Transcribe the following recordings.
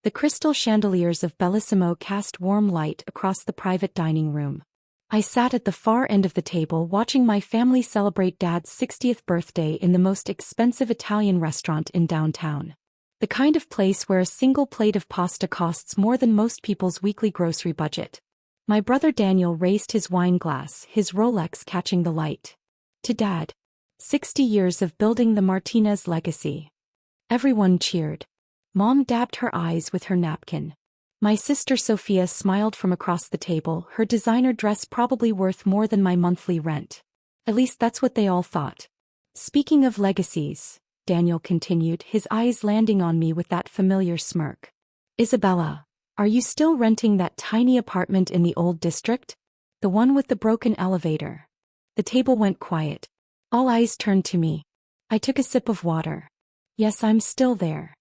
The crystal chandeliers of Bellissimo cast warm light across the private dining room. I sat at the far end of the table watching my family celebrate Dad's 60th birthday in the most expensive Italian restaurant in downtown. The kind of place where a single plate of pasta costs more than most people's weekly grocery budget. My brother Daniel raised his wine glass, his Rolex catching the light. To Dad. 60 years of building the Martinez legacy. Everyone cheered. Mom dabbed her eyes with her napkin. My sister Sofia smiled from across the table, her designer dress probably worth more than my monthly rent. At least that's what they all thought. Speaking of legacies, Daniel continued, his eyes landing on me with that familiar smirk. Isabella, are you still renting that tiny apartment in the old district? The one with the broken elevator? The table went quiet. All eyes turned to me. I took a sip of water. Yes, I'm still there.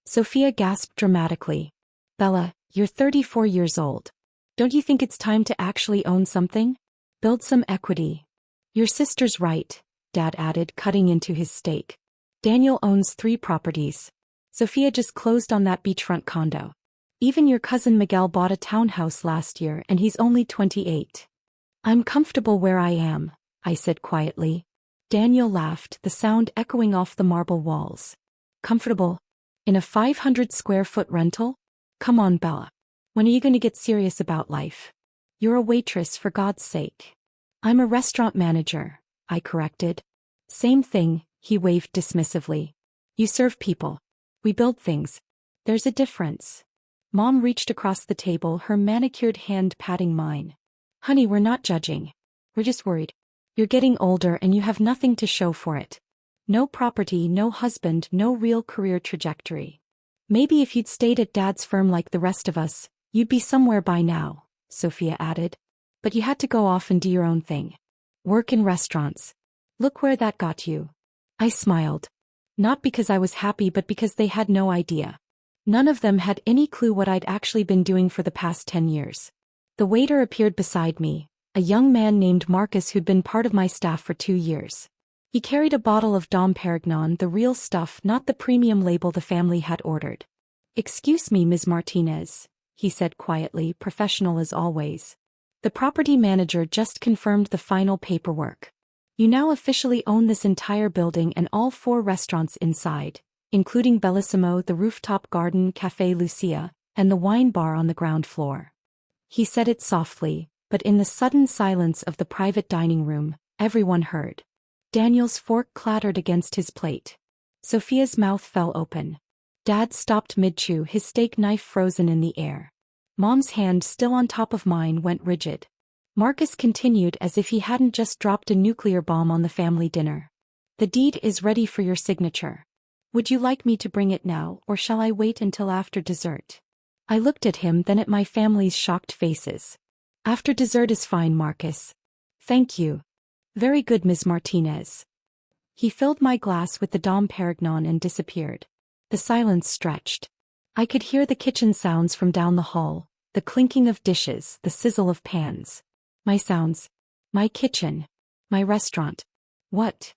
Sofia gasped dramatically. Bella, you're 34 years old. Don't you think it's time to actually own something? Build some equity. Your sister's right, Dad added, cutting into his steak. Daniel owns 3 properties. Sofia just closed on that beachfront condo. Even your cousin Miguel bought a townhouse last year and he's only 28. I'm comfortable where I am, I said quietly. Daniel laughed, the sound echoing off the marble walls. Comfortable? In a 500-square-foot rental? Come on, Bella. When are you going to get serious about life? You're a waitress, for God's sake. I'm a restaurant manager, I corrected. Same thing, he waved dismissively. You serve people. We build things. There's a difference. Mom reached across the table, her manicured hand patting mine. Honey, we're not judging. We're just worried. You're getting older and you have nothing to show for it. No property, no husband, no real career trajectory. Maybe if you'd stayed at Dad's firm like the rest of us, you'd be somewhere by now, Sofia added. But you had to go off and do your own thing. Work in restaurants. Look where that got you. I smiled. Not because I was happy but because they had no idea. None of them had any clue what I'd actually been doing for the past 10 years. The waiter appeared beside me, a young man named Marcus who'd been part of my staff for 2 years. He carried a bottle of Dom Perignon, the real stuff, not the premium label the family had ordered. Excuse me, Ms. Martinez, he said quietly, professional as always. The property manager just confirmed the final paperwork. You now officially own this entire building and all 4 restaurants inside, including Bellissimo, the rooftop garden, Café Lucia, and the wine bar on the ground floor. He said it softly, but in the sudden silence of the private dining room, everyone heard. Daniel's fork clattered against his plate. Sofia's mouth fell open. Dad stopped mid-chew, his steak knife frozen in the air. Mom's hand, still on top of mine, went rigid. Marcus continued as if he hadn't just dropped a nuclear bomb on the family dinner. The deed is ready for your signature. Would you like me to bring it now, or shall I wait until after dessert? I looked at him, then at my family's shocked faces. After dessert is fine, Marcus. Thank you. Very good, Ms. Martinez. He filled my glass with the Dom Perignon and disappeared. The silence stretched. I could hear the kitchen sounds from down the hall, the clinking of dishes, the sizzle of pans. My sounds. My kitchen. My restaurant. What?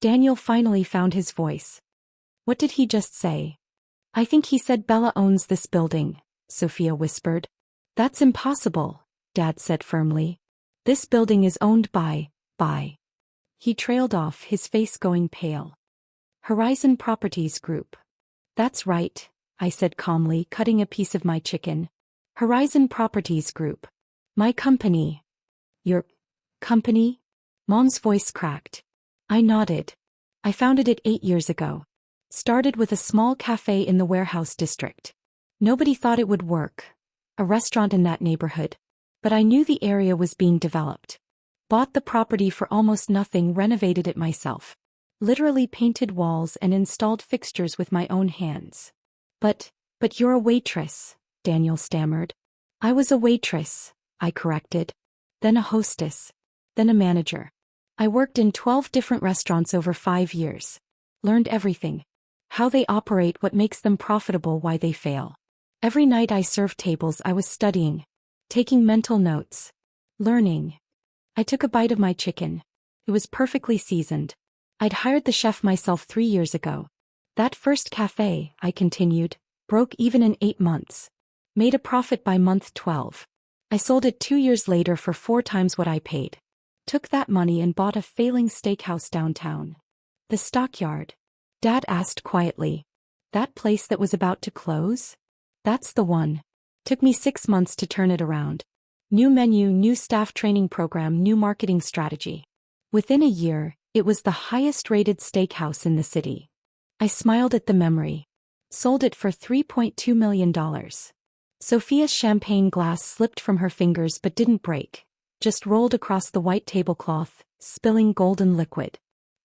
Daniel finally found his voice. What did he just say? I think he said Bella owns this building, Sofia whispered. That's impossible, Dad said firmly. This building is owned by. He trailed off, his face going pale. Horizon Properties Group. That's right, I said calmly, cutting a piece of my chicken. Horizon Properties Group. My company. Your company? Mom's voice cracked. I nodded. I founded it 8 years ago. Started with a small cafe in the warehouse district. Nobody thought it would work. A restaurant in that neighborhood. But I knew the area was being developed. Bought the property for almost nothing, renovated it myself. Literally painted walls and installed fixtures with my own hands. But you're a waitress, Daniel stammered. I was a waitress, I corrected. Then a hostess. Then a manager. I worked in 12 different restaurants over 5 years. Learned everything. How they operate, what makes them profitable, why they fail. Every night I served tables, I was studying. Taking mental notes. Learning. I took a bite of my chicken. It was perfectly seasoned. I'd hired the chef myself 3 years ago. That first cafe, I continued, Broke even in 8 months. Made a profit by month 12. I sold it 2 years later for 4 times what I paid. Took that money and bought a failing steakhouse downtown. The Stockyard. Dad asked quietly. That place that was about to close? That's the one. Took me 6 months to turn it around. New menu, new staff training program, new marketing strategy. Within a year, it was the highest-rated steakhouse in the city. I smiled at the memory. Sold it for $3.2 million. Sofia's champagne glass slipped from her fingers but didn't break, just rolled across the white tablecloth, spilling golden liquid.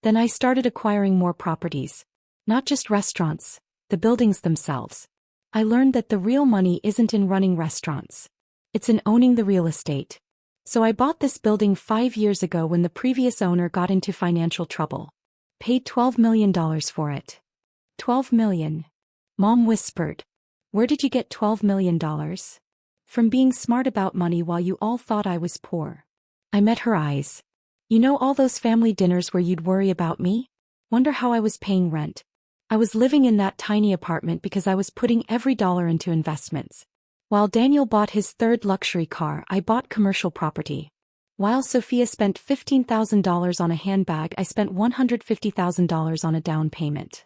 Then I started acquiring more properties. Not just restaurants, the buildings themselves. I learned that the real money isn't in running restaurants. It's in owning the real estate. So I bought this building 5 years ago when the previous owner got into financial trouble. Paid $12 million for it. $12 million. Mom whispered. Where did you get $12 million? From being smart about money while you all thought I was poor. I met her eyes. You know all those family dinners where you'd worry about me? Wonder how I was paying rent. I was living in that tiny apartment because I was putting every dollar into investments. While Daniel bought his 3rd luxury car, I bought commercial property. While Sofia spent $15,000 on a handbag, I spent $150,000 on a down payment.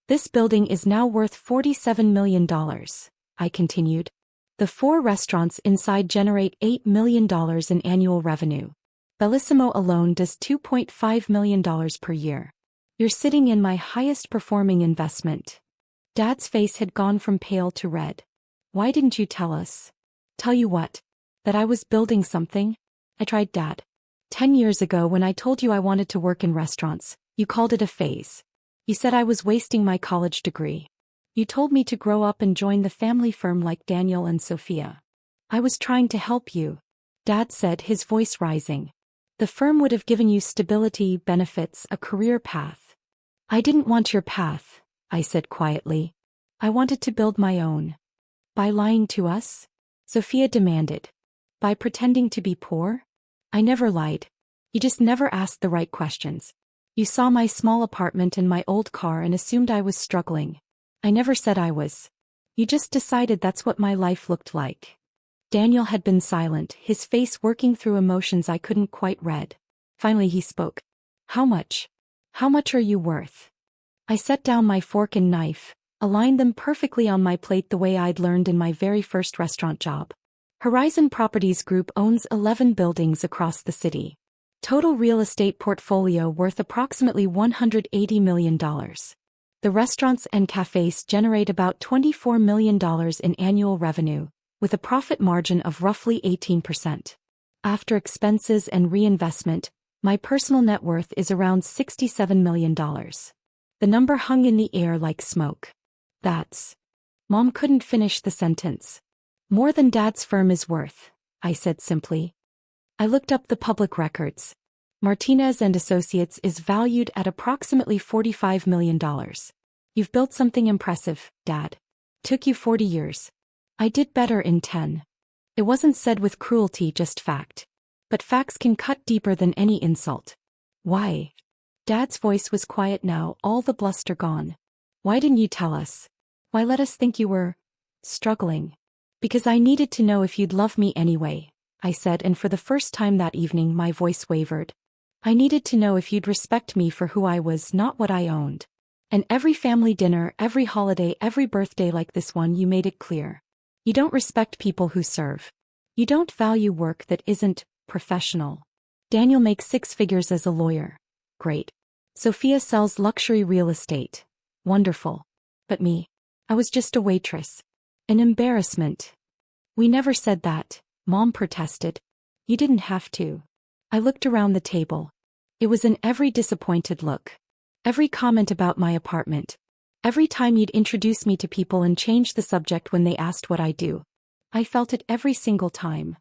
This building is now worth $47 million, I continued. The 4 restaurants inside generate $8 million in annual revenue. Bellissimo alone does $2.5 million per year. You're sitting in my highest performing investment. Dad's face had gone from pale to red. Why didn't you tell us? Tell you what? That I was building something? I tried, Dad. 10 years ago when I told you I wanted to work in restaurants, you called it a phase. You said I was wasting my college degree. You told me to grow up and join the family firm like Daniel and Sofia. I was trying to help you. Dad said, his voice rising. The firm would have given you stability, benefits, a career path. I didn't want your path, I said quietly. I wanted to build my own. By lying to us? Sofia demanded. By pretending to be poor? I never lied. You just never asked the right questions. You saw my small apartment and my old car and assumed I was struggling. I never said I was. You just decided that's what my life looked like. Daniel had been silent, his face working through emotions I couldn't quite read. Finally he spoke. How much? How much are you worth? I set down my fork and knife, aligned them perfectly on my plate the way I'd learned in my very first restaurant job. Horizon Properties Group owns 11 buildings across the city. Total real estate portfolio worth approximately $180 million. The restaurants and cafes generate about $24 million in annual revenue, with a profit margin of roughly 18%. After expenses and reinvestment, my personal net worth is around $67 million. The number hung in the air like smoke. That's... Mom couldn't finish the sentence. More than Dad's firm is worth, I said simply. I looked up the public records. Martinez and Associates is valued at approximately $45 million. You've built something impressive, Dad. Took you 40 years. I did better in 10. It wasn't said with cruelty, just fact. But facts can cut deeper than any insult. Why? Dad's voice was quiet now, all the bluster gone. Why didn't you tell us? Why let us think you were... struggling? Because I needed to know if you'd love me anyway, I said, and for the first time that evening my voice wavered. I needed to know if you'd respect me for who I was, not what I owned. And every family dinner, every holiday, every birthday like this one, you made it clear. You don't respect people who serve. You don't value work that isn't professional. Daniel makes 6 figures as a lawyer. Great. Sofia sells luxury real estate. Wonderful. But me? I was just a waitress. An embarrassment. We never said that, Mom protested. You didn't have to. I looked around the table. It was in every disappointed look. Every comment about my apartment. Every time you'd introduce me to people and change the subject when they asked what I do. I felt it every single time.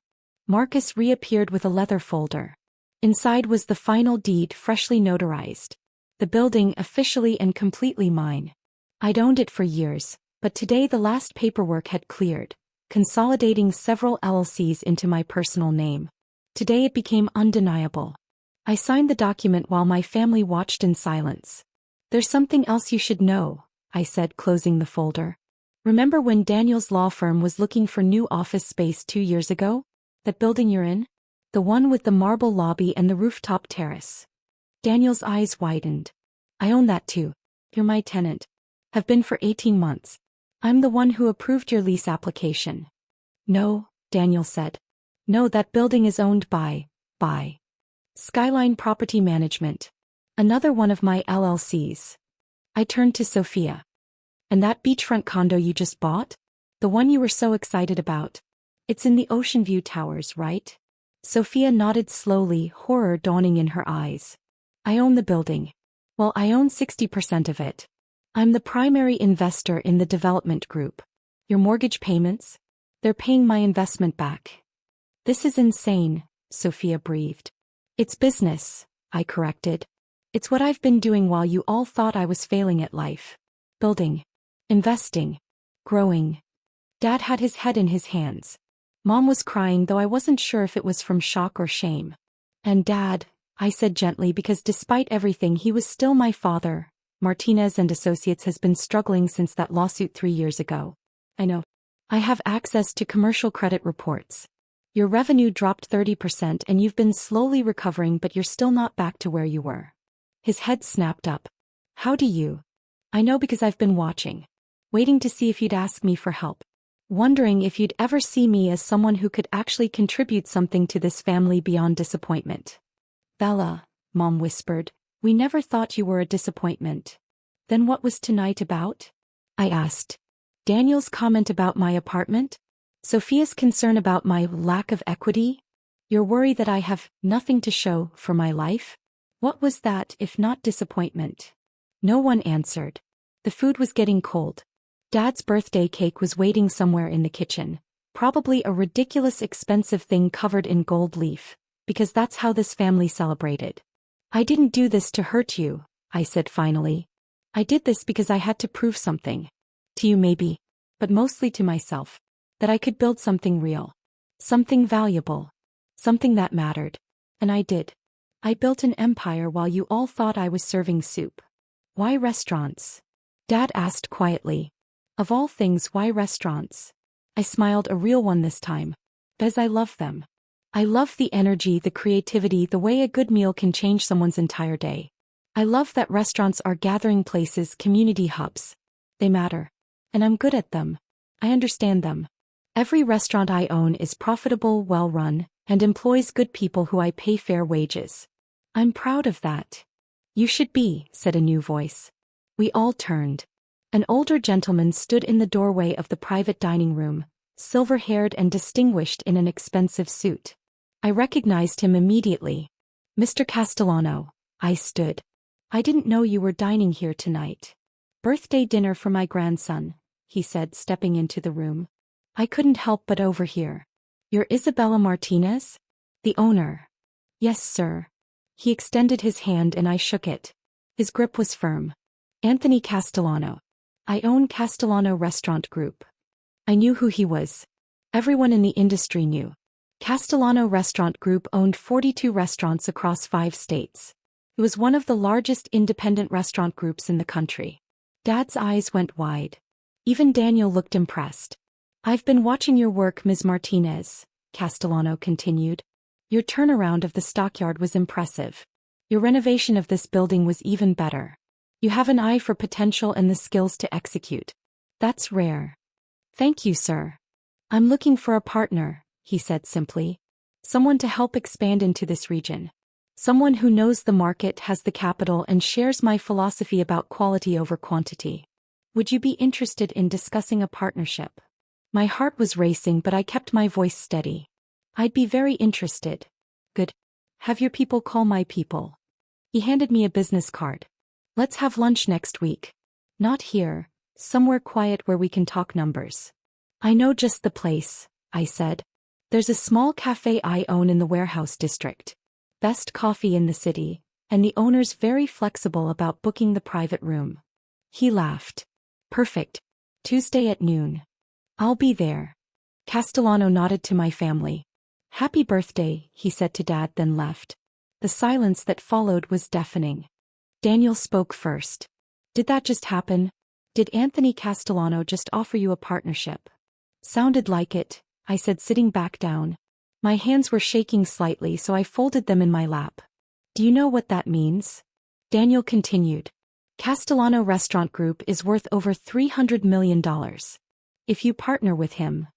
Marcus reappeared with a leather folder. Inside was the final deed, freshly notarized. The building officially and completely mine. I'd owned it for years, but today the last paperwork had cleared, consolidating several LLCs into my personal name. Today it became undeniable. I signed the document while my family watched in silence. There's something else you should know, I said, closing the folder. Remember when Daniel's law firm was looking for new office space 2 years ago? That building you're in? The one with the marble lobby and the rooftop terrace. Daniel's eyes widened. I own that too. You're my tenant. Have been for 18 months. I'm the one who approved your lease application. No, Daniel said. No, that building is owned by Skyline Property Management. Another one of my LLCs. I turned to Sofia. And that beachfront condo you just bought? The one you were so excited about? It's in the Ocean View Towers, right? Sofia nodded slowly, horror dawning in her eyes. I own the building. Well, I own 60% of it. I'm the primary investor in the development group. Your mortgage payments? They're paying my investment back. This is insane, Sofia breathed. It's business, I corrected. It's what I've been doing while you all thought I was failing at life. Building. Investing. Growing. Dad had his head in his hands. Mom was crying, though I wasn't sure if it was from shock or shame. And Dad, I said gently, because despite everything he was still my father. Martinez and Associates has been struggling since that lawsuit 3 years ago. I know. I have access to commercial credit reports. Your revenue dropped 30% and you've been slowly recovering, but you're still not back to where you were. His head snapped up. How do you? I know because I've been watching. Waiting to see if you'd ask me for help. Wondering if you'd ever see me as someone who could actually contribute something to this family beyond disappointment. Bella, Mom whispered, we never thought you were a disappointment. Then what was tonight about? I asked. Daniel's comment about my apartment? Sofia's concern about my lack of equity? Your worry that I have nothing to show for my life? What was that if not disappointment? No one answered. The food was getting cold. Dad's birthday cake was waiting somewhere in the kitchen, probably a ridiculous expensive thing covered in gold leaf, because that's how this family celebrated. I didn't do this to hurt you, I said finally. I did this because I had to prove something. To you maybe, but mostly to myself. That I could build something real. Something valuable. Something that mattered. And I did. I built an empire while you all thought I was serving soup. Why restaurants? Dad asked quietly. Of all things, why restaurants? I smiled, a real one this time. Because I love them. I love the energy, the creativity, the way a good meal can change someone's entire day. I love that restaurants are gathering places, community hubs. They matter. And I'm good at them. I understand them. Every restaurant I own is profitable, well-run, and employs good people who I pay fair wages. I'm proud of that. You should be, said a new voice. We all turned. An older gentleman stood in the doorway of the private dining room, silver-haired and distinguished in an expensive suit. I recognized him immediately. Mr. Castellano, I stood. I didn't know you were dining here tonight. Birthday dinner for my grandson, he said, stepping into the room. I couldn't help but overhear. You're Isabella Martinez? The owner. Yes, sir. He extended his hand and I shook it. His grip was firm. Anthony Castellano. I own Castellano Restaurant Group. I knew who he was. Everyone in the industry knew. Castellano Restaurant Group owned 42 restaurants across 5 states. It was one of the largest independent restaurant groups in the country. Dad's eyes went wide. Even Daniel looked impressed. I've been watching your work, Ms. Martinez, Castellano continued. Your turnaround of the stockyard was impressive. Your renovation of this building was even better. You have an eye for potential and the skills to execute. That's rare. Thank you, sir. I'm looking for a partner, he said simply. Someone to help expand into this region. Someone who knows the market, has the capital, and shares my philosophy about quality over quantity. Would you be interested in discussing a partnership? My heart was racing, but I kept my voice steady. I'd be very interested. Good. Have your people call my people. He handed me a business card. Let's have lunch next week. Not here, somewhere quiet where we can talk numbers. I know just the place, I said. There's a small cafe I own in the warehouse district. Best coffee in the city, and the owner's very flexible about booking the private room. He laughed. Perfect. Tuesday at noon. I'll be there. Castellano nodded to my family. Happy birthday, he said to Dad, then left. The silence that followed was deafening. Daniel spoke first. Did that just happen? Did Anthony Castellano just offer you a partnership? Sounded like it, I said, sitting back down. My hands were shaking slightly, so I folded them in my lap. Do you know what that means? Daniel continued. Castellano Restaurant Group is worth over $300 million. If you partner with him.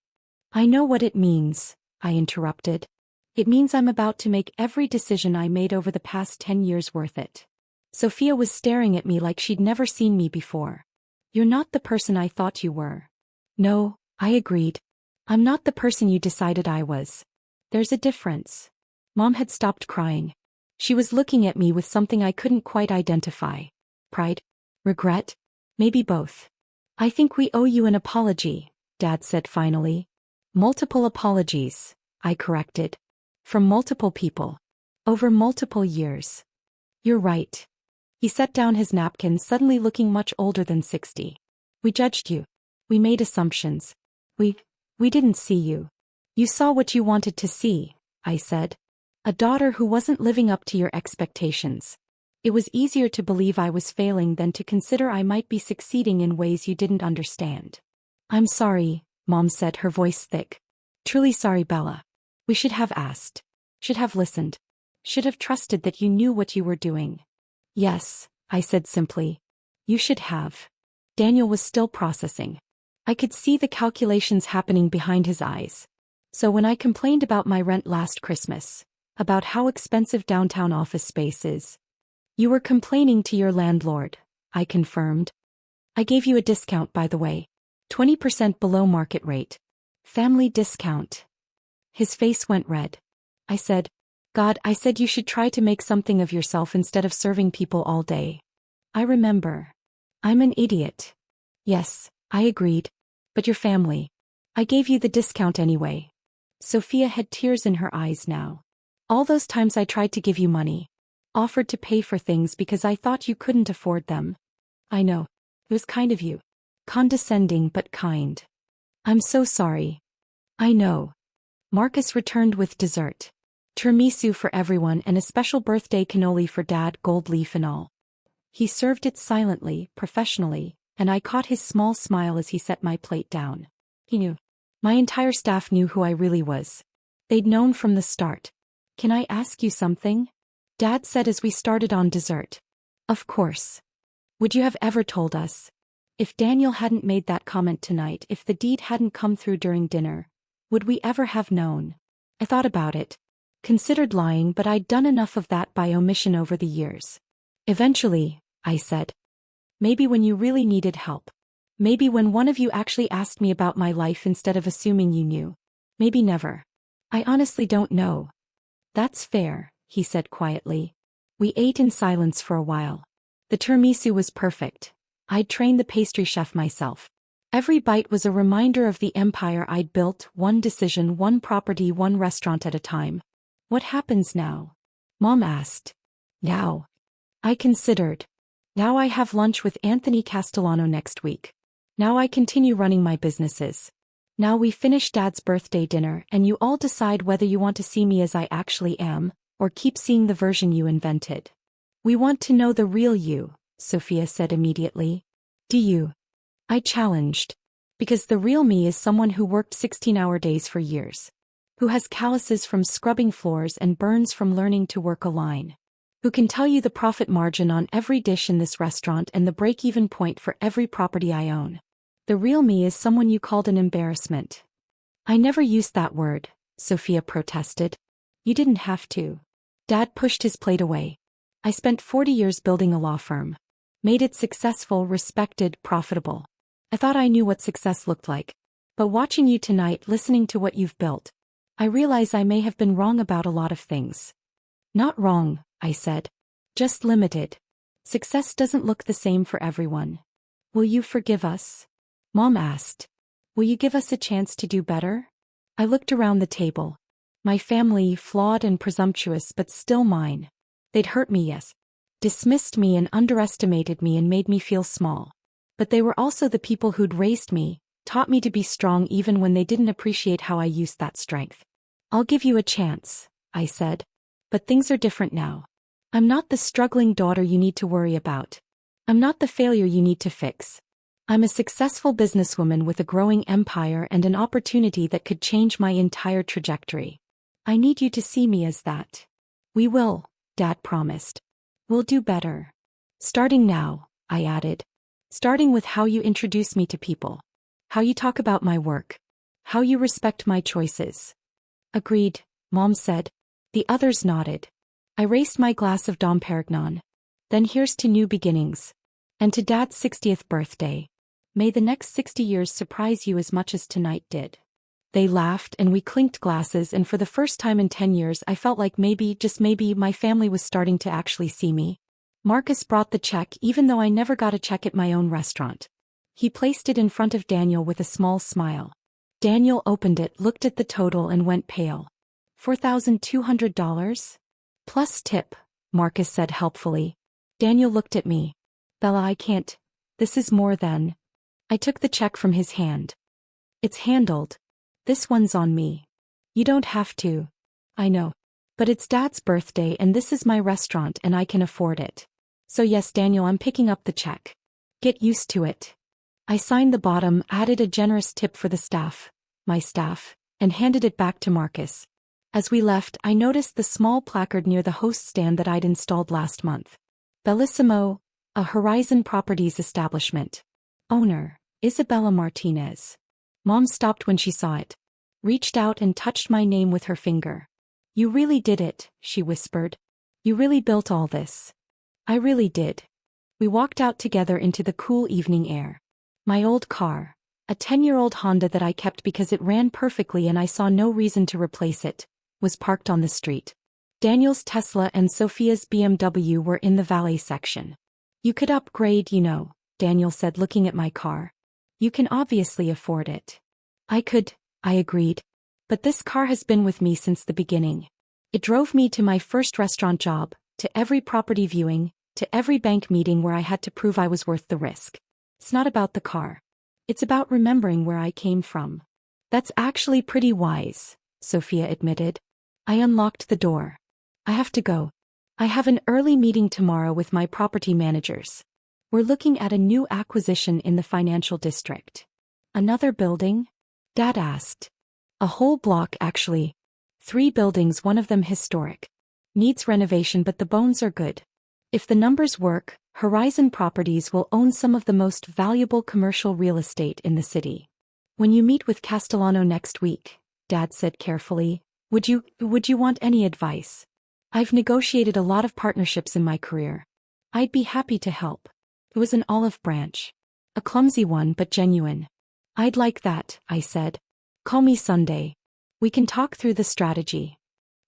I know what it means, I interrupted. It means I'm about to make every decision I made over the past 10 years worth it. Sofia was staring at me like she'd never seen me before. You're not the person I thought you were. No, I agreed. I'm not the person you decided I was. There's a difference. Mom had stopped crying. She was looking at me with something I couldn't quite identify. Pride? Regret? Maybe both. I think we owe you an apology, Dad said finally. Multiple apologies, I corrected. From multiple people. Over multiple years. You're right. He set down his napkin, suddenly looking much older than 60. We judged you. We made assumptions. We didn't see you. You saw what you wanted to see, I said. A daughter who wasn't living up to your expectations. It was easier to believe I was failing than to consider I might be succeeding in ways you didn't understand. I'm sorry, Mom said, her voice thick. Truly sorry, Bella. We should have asked. Should have listened. Should have trusted that you knew what you were doing. Yes, I said simply. You should have. Daniel was still processing. I could see the calculations happening behind his eyes. So when I complained about my rent last Christmas, about how expensive downtown office space is, you were complaining to your landlord, I confirmed. I gave you a discount, by the way. 20% below market rate. Family discount. His face went red. I said, God, I said you should try to make something of yourself instead of serving people all day. I remember. I'm an idiot. Yes, I agreed. But your family. I gave you the discount anyway. Sofia had tears in her eyes now. All those times I tried to give you money. Offered to pay for things because I thought you couldn't afford them. I know. It was kind of you. Condescending but kind. I'm so sorry. I know. Marcus returned with dessert. Tiramisu for everyone and a special birthday cannoli for Dad, gold leaf and all. He served it silently, professionally, and I caught his small smile as he set my plate down. He knew. My entire staff knew who I really was. They'd known from the start. Can I ask you something? Dad said as we started on dessert. Of course. Would you have ever told us? If Daniel hadn't made that comment tonight, if the deed hadn't come through during dinner, would we ever have known? I thought about it. Considered lying, but I'd done enough of that by omission over the years. Eventually, I said. Maybe when you really needed help. Maybe when one of you actually asked me about my life instead of assuming you knew. Maybe never. I honestly don't know. That's fair, he said quietly. We ate in silence for a while. The tiramisu was perfect. I'd trained the pastry chef myself. Every bite was a reminder of the empire I'd built, one decision, one property, one restaurant at a time. What happens now? Mom asked. Now. I considered. Now I have lunch with Anthony Castellano next week. Now I continue running my businesses. Now we finish Dad's birthday dinner and you all decide whether you want to see me as I actually am, or keep seeing the version you invented. We want to know the real you, Sofia said immediately. Do you? I challenged. Because the real me is someone who worked 16-hour days for years. Who has calluses from scrubbing floors and burns from learning to work a line. Who can tell you the profit margin on every dish in this restaurant and the break-even point for every property I own. The real me is someone you called an embarrassment. I never used that word, Sofia protested. You didn't have to. Dad pushed his plate away. I spent 40 years building a law firm. Made it successful, respected, profitable. I thought I knew what success looked like. But watching you tonight, listening to what you've built, I realize I may have been wrong about a lot of things. Not wrong, I said. Just limited. Success doesn't look the same for everyone. Will you forgive us? Mom asked. Will you give us a chance to do better? I looked around the table. My family, flawed and presumptuous but still mine. They'd hurt me, yes. Dismissed me and underestimated me and made me feel small. But they were also the people who'd raised me, taught me to be strong even when they didn't appreciate how I used that strength. I'll give you a chance, I said. But things are different now. I'm not the struggling daughter you need to worry about. I'm not the failure you need to fix. I'm a successful businesswoman with a growing empire and an opportunity that could change my entire trajectory. I need you to see me as that. We will, Dad promised. We'll do better. Starting now, I added. Starting with how you introduce me to people. How you talk about my work. How you respect my choices. Agreed, Mom said. The others nodded. I raised my glass of Dom Perignon. Then here's to new beginnings. And to Dad's 60th birthday. May the next 60 years surprise you as much as tonight did. They laughed and we clinked glasses, and for the first time in 10 years I felt like maybe, just maybe, my family was starting to actually see me. Marcus brought the check even though I never got a check at my own restaurant. He placed it in front of Daniel with a small smile. Daniel opened it, looked at the total and went pale. $4,200? Plus tip, Marcus said helpfully. Daniel looked at me. Bella, I can't. This is more than. I took the check from his hand. It's handled. This one's on me. You don't have to. I know. But it's Dad's birthday and this is my restaurant and I can afford it. So yes, Daniel, I'm picking up the check. Get used to it. I signed the bottom, added a generous tip for the staff, my staff, and handed it back to Marcus. As we left, I noticed the small placard near the host stand that I'd installed last month. Bellissimo, a Horizon Properties establishment. Owner, Isabella Martinez. Mom stopped when she saw it. Reached out and touched my name with her finger. You really did it, she whispered. You really built all this. I really did. We walked out together into the cool evening air. My old car, a 10-year-old Honda that I kept because it ran perfectly and I saw no reason to replace it, was parked on the street. Daniel's Tesla and Sofia's BMW were in the valet section. You could upgrade, you know, Daniel said looking at my car. You can obviously afford it. I could, I agreed. But this car has been with me since the beginning. It drove me to my first restaurant job, to every property viewing, to every bank meeting where I had to prove I was worth the risk. It's not about the car. It's about remembering where I came from. That's actually pretty wise, Sofia admitted. I unlocked the door. I have to go. I have an early meeting tomorrow with my property managers. We're looking at a new acquisition in the financial district. Another building? Dad asked. A whole block, actually. 3 buildings, one of them historic. Needs renovation, but the bones are good. If the numbers work, Horizon Properties will own some of the most valuable commercial real estate in the city. When you meet with Castellano next week, Dad said carefully, would you want any advice? I've negotiated a lot of partnerships in my career. I'd be happy to help. It was an olive branch. A clumsy one, but genuine. I'd like that, I said. Call me Sunday. We can talk through the strategy.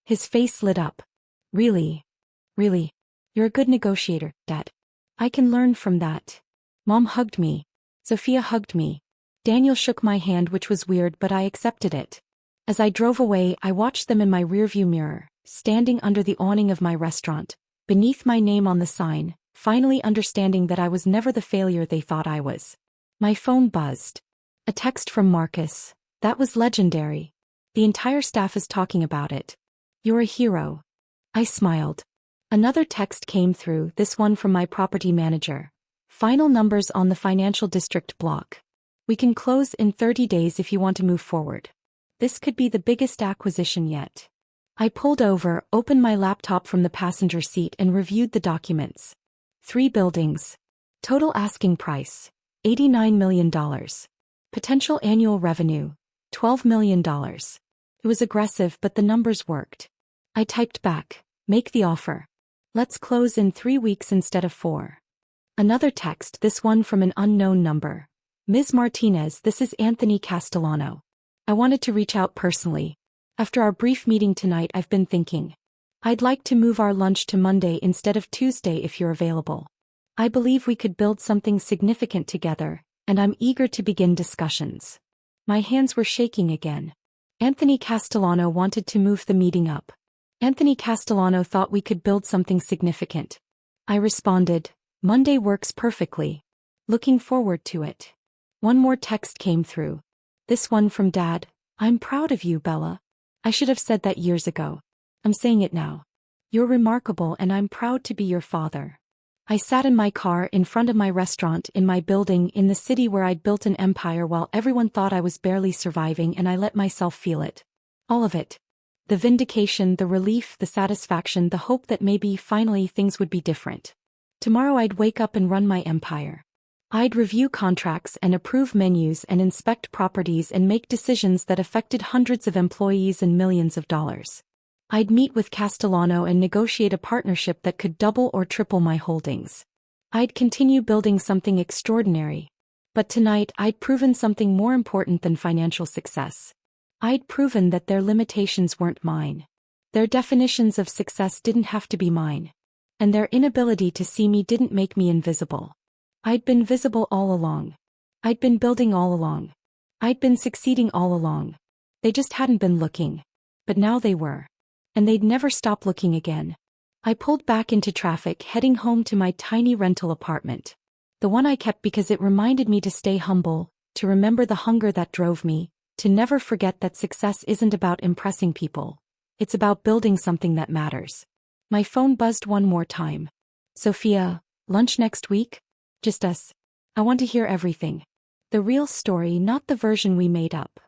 His face lit up. Really? Really? You're a good negotiator, Dad. I can learn from that. Mom hugged me. Sofia hugged me. Daniel shook my hand, which was weird, but I accepted it. As I drove away, I watched them in my rearview mirror, standing under the awning of my restaurant, beneath my name on the sign, finally understanding that I was never the failure they thought I was. My phone buzzed. A text from Marcus. That was legendary. The entire staff is talking about it. You're a hero. I smiled. Another text came through, this one from my property manager. Final numbers on the financial district block. We can close in 30 days if you want to move forward. This could be the biggest acquisition yet. I pulled over, opened my laptop from the passenger seat and reviewed the documents. 3 buildings. Total asking price, $89 million. Potential annual revenue, $12 million. It was aggressive, but the numbers worked. I typed back, make the offer. Let's close in 3 weeks instead of 4. Another text, this one from an unknown number. Ms. Martinez, this is Anthony Castellano. I wanted to reach out personally. After our brief meeting tonight, I've been thinking. I'd like to move our lunch to Monday instead of Tuesday if you're available. I believe we could build something significant together, and I'm eager to begin discussions. My hands were shaking again. Anthony Castellano wanted to move the meeting up. Anthony Castellano thought we could build something significant. I responded, Monday works perfectly. Looking forward to it. One more text came through. This one from Dad. I'm proud of you, Bella. I should have said that years ago. I'm saying it now. You're remarkable and I'm proud to be your father. I sat in my car in front of my restaurant in my building in the city where I'd built an empire while everyone thought I was barely surviving, and I let myself feel it. All of it. The vindication, the relief, the satisfaction, the hope that maybe finally things would be different. Tomorrow I'd wake up and run my empire. I'd review contracts and approve menus and inspect properties and make decisions that affected hundreds of employees and millions of dollars. I'd meet with Castellano and negotiate a partnership that could double or triple my holdings. I'd continue building something extraordinary. But tonight I'd proven something more important than financial success. I'd proven that their limitations weren't mine. Their definitions of success didn't have to be mine. And their inability to see me didn't make me invisible. I'd been visible all along. I'd been building all along. I'd been succeeding all along. They just hadn't been looking. But now they were. And they'd never stop looking again. I pulled back into traffic, heading home to my tiny rental apartment. The one I kept because it reminded me to stay humble, to remember the hunger that drove me, to never forget that success isn't about impressing people. It's about building something that matters. My phone buzzed one more time. Sofia, lunch next week? Just us. I want to hear everything. The real story, not the version we made up.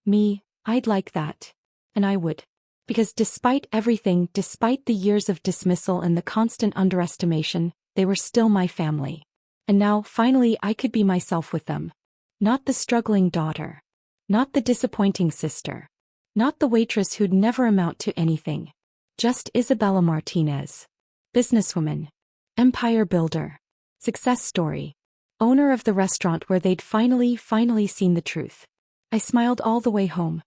Me, I'd like that. And I would. Because despite everything, despite the years of dismissal and the constant underestimation, they were still my family. And now, finally, I could be myself with them. Not the struggling daughter. Not the disappointing sister. Not the waitress who'd never amount to anything. Just Isabella Martinez. Businesswoman. Empire builder. Success story. Owner of the restaurant where they'd finally seen the truth. I smiled all the way home.